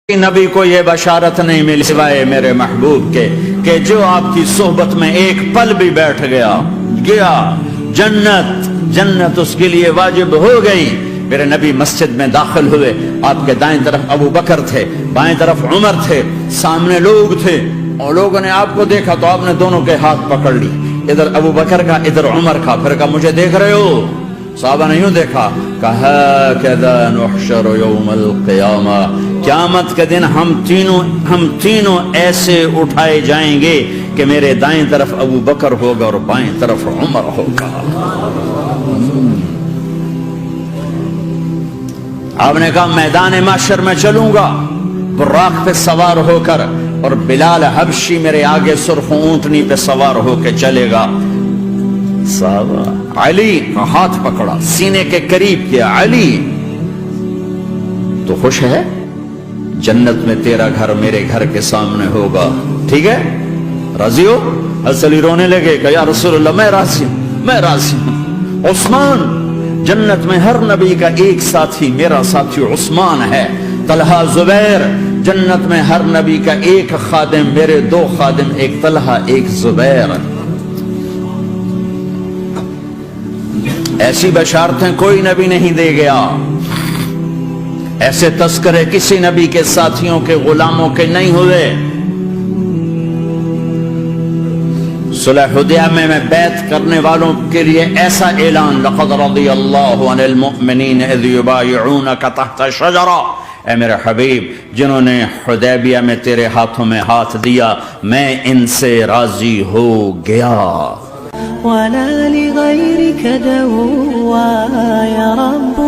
نبی کو یہ بشارت نہیں ملی سوائے میرے محبوب کے کہ جو آپ کی صحبت میں ایک پل بھی بیٹھ گیا جنت اس کے لیے واجب ہو گئی۔ میرے نبی مسجد میں داخل ہوئے، آپ کے دائیں طرف ابو بکر تھے، بائیں طرف عمر تھے، سامنے لوگ تھے، اور لوگوں نے آپ کو دیکھا تو آپ نے دونوں کے ہاتھ پکڑ لی، ادھر ابو بکر کا ادھر عمر کا، پھر کہا مجھے دیکھ رہے ہو؟ صحابہ نے یوں دیکھا، کہا کذا نحشر یوم القیامہ، قیامت کے دن ہم تینوں ایسے اٹھائے جائیں گے کہ میرے دائیں طرف ابو بکر ہوگا اور بائیں طرف عمر ہوگا۔ آپ نے کہا میدان محشر میں چلوں گا براق پہ سوار ہو کر، اور بلال حبشی میرے آگے سرخ اونٹنی پہ سوار ہو کے چلے گا۔ صحابہ علی کا ہاتھ پکڑا، سینے کے قریب کیا، علی تو خوش ہے؟ جنت میں تیرا گھر میرے گھر کے سامنے ہوگا، ٹھیک ہے؟ راضی ہو؟ حضرت علی رونے لگے کہ یا رسول اللہ میں راضی ہوں۔ عثمان، جنت میں ہر نبی کا ایک ساتھی میرا ساتھی عثمان ہے۔ طلحہ، زبیر، جنت میں ہر نبی کا ایک خادم میرے دو خادم، ایک طلحہ ایک زبیر۔ ایسی بشارتیں کوئی نبی نہیں دے گیا، ایسے تذکرے کسی نبی کے ساتھیوں کے غلاموں کے نہیں ہوئے۔ صلح حدیبیہ میں بیعت کرنے والوں کے لیے ایسا اعلان، لقد رضی اللہ عن المؤمنین اذ یبایعونک تحت شجرہ، اے میرے حبیب جنہوں نے حدیبیہ میں تیرے ہاتھوں میں ہاتھ دیا میں ان سے راضی ہو گیا۔ ولا لغيرك دوا يا رب